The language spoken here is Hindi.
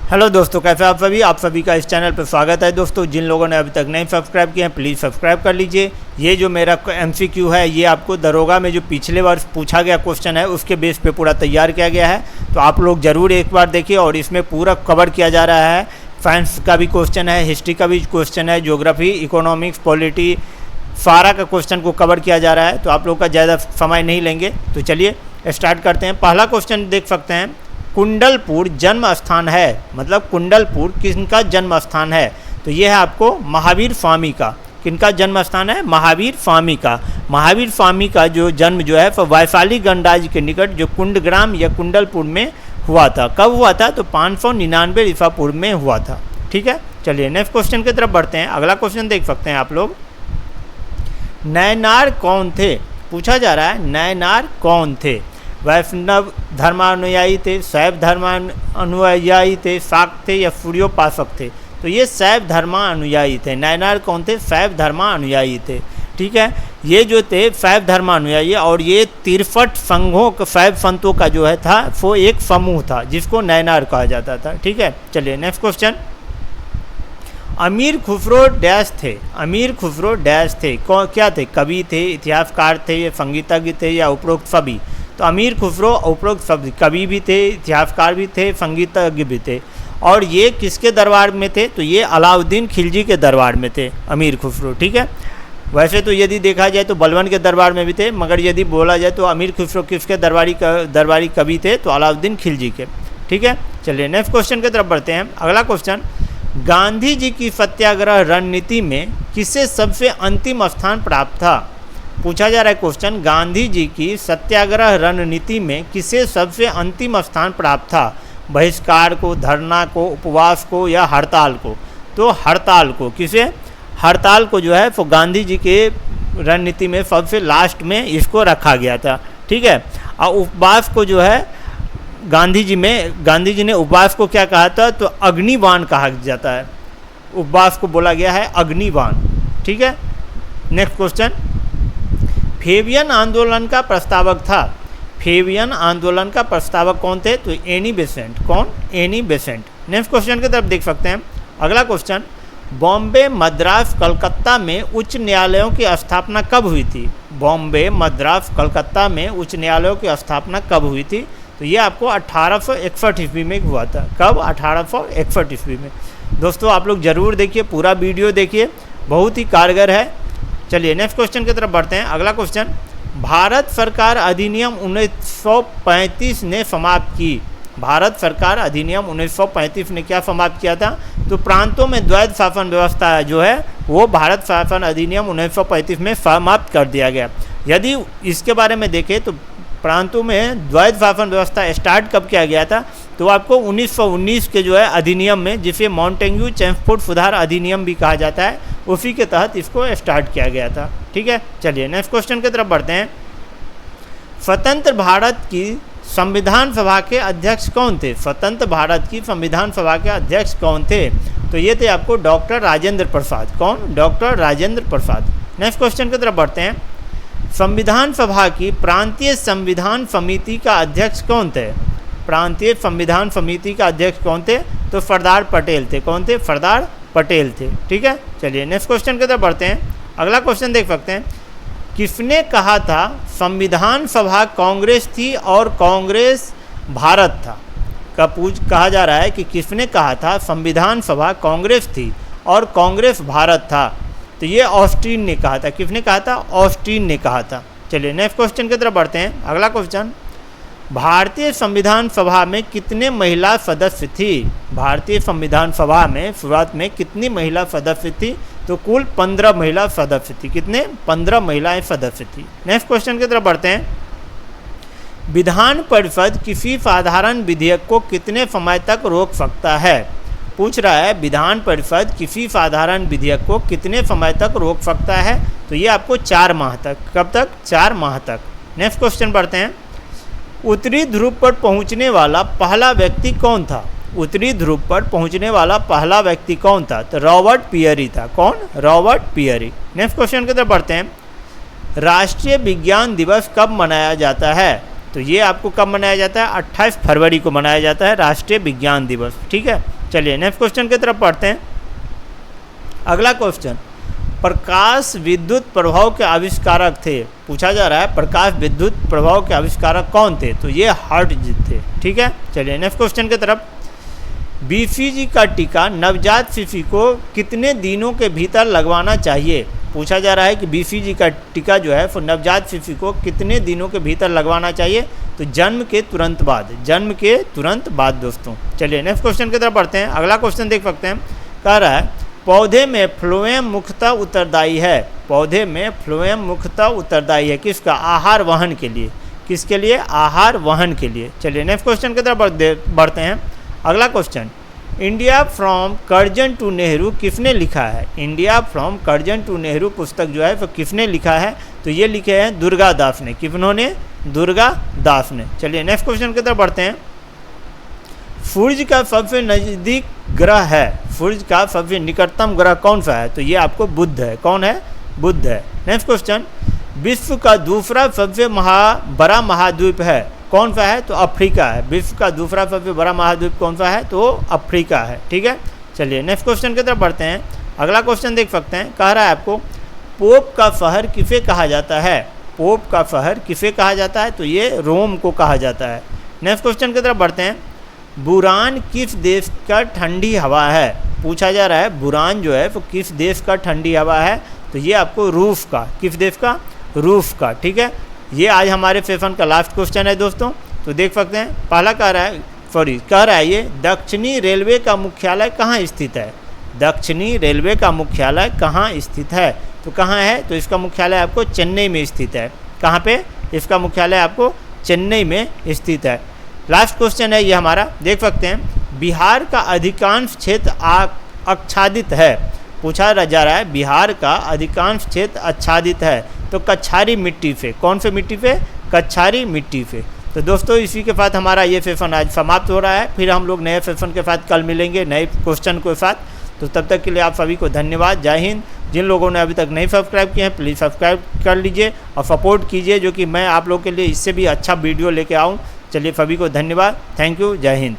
हेलो दोस्तों, कैसे आप सभी का इस चैनल पर स्वागत है। दोस्तों, जिन लोगों ने अभी तक नहीं सब्सक्राइब किए हैं प्लीज़ सब्सक्राइब कर लीजिए। ये जो मेरा MCQ है ये आपको दरोगा में जो पिछले वर्ष पूछा गया क्वेश्चन है उसके बेस पे पूरा तैयार किया गया है, तो आप लोग ज़रूर एक बार देखिए। और इसमें पूरा कवर किया जा रहा है, साइंस का भी क्वेश्चन है, हिस्ट्री का भी क्वेश्चन है, ज्योग्राफी, इकोनॉमिक्स, पॉलिटी, सारा का क्वेश्चन को कवर किया जा रहा है। तो आप लोग का ज़्यादा समय नहीं लेंगे, तो चलिए स्टार्ट करते हैं। पहला क्वेश्चन देख सकते हैं, कुंडलपुर जन्म स्थान है, मतलब कुंडलपुर किसका जन्म स्थान है? तो ये है आपको महावीर स्वामी का। किनका जन्म स्थान है? महावीर स्वामी का। महावीर स्वामी का जो जन्म जो है वैशाली गणराज्य के निकट जो कुंडग्राम या कुंडलपुर में हुआ था। कब हुआ था? तो 599 ईसा पूर्व में हुआ था। ठीक है, चलिए नेक्स्ट क्वेश्चन की तरफ बढ़ते हैं। अगला क्वेश्चन देख सकते हैं आप लोग, नैनार कौन थे? पूछा जा रहा है नैनार कौन थे? वैष्णव धर्मानुयायी थे, शैव धर्मानुयायी थे, शाक्त थे या सूर्योपासक थे? तो ये शैव धर्मानुयायी थे। नैनार कौन थे? शैव धर्मानुयायी थे। ठीक है, ये जो थे शैव धर्मानुयायी, और ये 63 संघों का शैव संतों का जो है था वो एक समूह था जिसको नैनार कहा जाता था। ठीक है, चलिए नेक्स्ट क्वेश्चन, अमीर खुसरो डैश थे? अमीर खुसरो डैश थे, क्या थे? कवि थे, इतिहासकार थे या संगीतज्ञ थे या उपरोक्त सभी? तो अमीर खुसरो उपरोक्त शब्द, कवि भी थे, इतिहासकार भी थे, संगीतज्ञ भी थे। और ये किसके दरबार में थे? तो ये अलाउद्दीन खिलजी के दरबार में थे अमीर खुसरो। ठीक है, वैसे तो यदि देखा जाए तो बलबन के दरबार में भी थे, मगर यदि बोला जाए तो अमीर खुसरो किसके दरबारी कवि थे? तो अलाउद्दीन खिलजी के। ठीक है, चलिए नेक्स्ट क्वेश्चन की तरफ बढ़ते हैं। अगला क्वेश्चन, गांधी जी की सत्याग्रह रणनीति में किसे सबसे अंतिम स्थान प्राप्त था? पूछा जा रहा है क्वेश्चन, गांधी जी की सत्याग्रह रणनीति में किसे सबसे अंतिम स्थान प्राप्त था? बहिष्कार को, धरना को, उपवास को या हड़ताल को? तो हड़ताल को। किसे? हड़ताल को जो है वो गांधी जी के रणनीति में सबसे लास्ट में इसको रखा गया था। ठीक है, और उपवास को जो है गांधी जी ने उपवास को क्या कहा था? तो अग्निबाण कहा जाता है। उपवास को बोला गया है अग्निबाण। ठीक है, नेक्स्ट क्वेश्चन, फेबियन आंदोलन का प्रस्तावक था? फेबियन आंदोलन का प्रस्तावक कौन थे? तो एनी बेसेंट। कौन? Annie Besant. नेक्स्ट क्वेश्चन की तरफ देख सकते हैं। अगला क्वेश्चन, बॉम्बे, मद्रास, कलकत्ता में उच्च न्यायालयों की स्थापना कब हुई थी? बॉम्बे, मद्रास, कलकत्ता में उच्च न्यायालयों की स्थापना कब हुई थी? तो ये आपको 1861 ईस्वी में हुआ था। कब? 1861 ईस्वी में। दोस्तों, आप लोग ज़रूर देखिए, पूरा वीडियो देखिए, बहुत ही कारगर है। चलिए नेक्स्ट क्वेश्चन की तरफ बढ़ते हैं। अगला क्वेश्चन, भारत सरकार अधिनियम 1935 ने समाप्त की। भारत सरकार अधिनियम 1935 ने क्या समाप्त किया था? तो प्रांतों में द्वैध शासन व्यवस्था जो है वो भारत शासन अधिनियम 1935 में समाप्त कर दिया गया। यदि इसके बारे में देखें तो प्रांतों में द्वैध शासन व्यवस्था स्टार्ट कब किया गया था? तो आपको 1919 के जो है अधिनियम में, जिसे मॉन्टेग्यू चेम्सफोर्ड सुधार अधिनियम भी कहा जाता है, उसी के तहत इसको स्टार्ट किया गया था। ठीक है, चलिए नेक्स्ट क्वेश्चन की तरफ बढ़ते हैं। स्वतंत्र भारत की संविधान सभा के अध्यक्ष कौन थे? स्वतंत्र भारत की संविधान सभा के अध्यक्ष कौन थे? तो ये थे आपको डॉक्टर राजेंद्र प्रसाद। कौन? Doctor Rajendra Prasad. Next question की तरफ बढ़ते हैं। संविधान सभा की प्रांतीय संविधान समिति का अध्यक्ष कौन थे? प्रांतीय संविधान समिति का अध्यक्ष कौन थे? तो सरदार पटेल थे। कौन थे? सरदार पटेल थे। ठीक है, चलिए नेक्स्ट क्वेश्चन की तरफ बढ़ते हैं। अगला क्वेश्चन देख सकते हैं, किसने कहा था संविधान सभा कांग्रेस थी और कांग्रेस भारत था? कहा जा रहा है कि किसने कहा था संविधान सभा कांग्रेस थी और कांग्रेस भारत था? तो ये ऑस्टिन ने कहा था। किसने कहा था? ऑस्टिन ने कहा था। चलिए नेक्स्ट क्वेश्चन की तरफ बढ़ते हैं। अगला क्वेश्चन, भारतीय संविधान सभा में कितने महिला सदस्य थी? भारतीय संविधान सभा में शुरुआत में कितनी महिला सदस्य थी? तो कुल 15 महिला सदस्य थी। कितने? 15 महिलाएं सदस्य थी। नेक्स्ट क्वेश्चन की तरफ बढ़ते हैं। विधान परिषद किसी साधारण विधेयक को कितने समय तक रोक सकता है? पूछ रहा है विधान परिषद किसी साधारण विधेयक को कितने समय तक रोक सकता है? तो ये आपको 4 माह तक। कब तक? 4 माह तक। नेक्स्ट क्वेश्चन बढ़ते हैं। उत्तरी ध्रुव पर पहुंचने वाला पहला व्यक्ति कौन था? उत्तरी ध्रुव पर पहुंचने वाला पहला व्यक्ति कौन था? तो रॉबर्ट पियरी था। कौन? Robert Peary. नेक्स्ट क्वेश्चन की तरफ बढ़ते हैं। राष्ट्रीय विज्ञान दिवस कब मनाया जाता है? तो ये आपको कब मनाया जाता है? 28 फरवरी को मनाया जाता है राष्ट्रीय विज्ञान दिवस। ठीक है, चलिए नेक्स्ट क्वेश्चन की तरफ पढ़ते हैं। अगला क्वेश्चन, प्रकाश विद्युत प्रभाव के आविष्कारक थे। पूछा जा रहा है प्रकाश विद्युत प्रभाव के आविष्कारक कौन थे, तो ये हर्ट्ज थे। ठीक है, चलिए नेक्स्ट क्वेश्चन की तरफ। बीसीजी का टीका नवजात शिशु को कितने दिनों के भीतर लगवाना चाहिए। पूछा जा रहा है कि बीसीजी का टीका जो है वो नवजात शिशु को कितने दिनों के भीतर लगवाना चाहिए, तो जन्म के तुरंत बाद, जन्म के तुरंत बाद दोस्तों। चलिए नेक्स्ट क्वेश्चन की तरफ पढ़ते हैं। अगला क्वेश्चन देख सकते हैं, कह रहा है पौधे में फ्लोएम मुख्यतः उत्तरदायी है। पौधे में फ्लोएम मुख्यतः उत्तरदायी है किसका, आहार वहन के लिए। किसके लिए, आहार वहन के लिए। चलिए नेक्स्ट क्वेश्चन की तरफ बढ़ते हैं। अगला question, India from Curzon to Nehru किसने लिखा है। India from Curzon to Nehru पुस्तक जो है वो किसने लिखा है, तो ये लिखे हैं दुर्गा दास ने। किन्होंने, दुर्गा दास ने। चलिए नेक्स्ट क्वेश्चन की तरफ बढ़ते हैं। सूर्य का सबसे नज़दीक ग्रह है, सूर्य का सबसे निकटतम ग्रह कौन सा है, तो ये आपको बुध है। कौन है, बुध है। नेक्स्ट क्वेश्चन, विश्व का दूसरा सबसे बड़ा महाद्वीप है, कौन सा है, तो अफ्रीका है। विश्व का दूसरा सबसे बड़ा महाद्वीप कौन सा है, तो अफ्रीका है। ठीक है, चलिए नेक्स्ट क्वेश्चन की तरफ बढ़ते हैं। अगला क्वेश्चन देख सकते हैं, कह रहा है आपको पोप का शहर किसे कहा जाता है। पोप का शहर किसे कहा जाता है, तो ये रोम को कहा जाता है। नेक्स्ट क्वेश्चन की तरफ बढ़ते हैं। बुरान किस देश का ठंडी हवा है। पूछा जा रहा है बुरान जो है वो किस देश का ठंडी हवा है, तो ये आपको रूस का। किस देश का, रूस का। ठीक है, ये आज हमारे सेशन का लास्ट क्वेश्चन है दोस्तों। तो देख सकते हैं, पहला कह रहा है ये दक्षिणी रेलवे का मुख्यालय कहाँ स्थित है। दक्षिणी रेलवे का मुख्यालय कहाँ स्थित है, तो कहाँ है, तो इसका मुख्यालय आपको चेन्नई में स्थित है। कहाँ पे, इसका मुख्यालय आपको चेन्नई में स्थित है। लास्ट क्वेश्चन है ये हमारा, देख सकते हैं। बिहार का अधिकांश क्षेत्र आच्छादित है। पूछा जा रहा है बिहार का अधिकांश क्षेत्र आच्छादित है, तो कच्छारी मिट्टी से। कौन से मिट्टी पे, कच्छारी मिट्टी से। तो दोस्तों इसी के साथ हमारा ये सेशन आज समाप्त हो रहा है। फिर हम लोग नए सेशन के साथ कल मिलेंगे, नए क्वेश्चन के साथ। तो तब तक के लिए आप सभी को धन्यवाद। जय हिंद। जिन लोगों ने अभी तक नहीं सब्सक्राइब किए हैं प्लीज़ सब्सक्राइब कर लीजिए और सपोर्ट कीजिए, जो कि मैं आप लोगों के लिए इससे भी अच्छा वीडियो लेके आऊँ। चलिए सभी को धन्यवाद। Thank you. जय हिंद।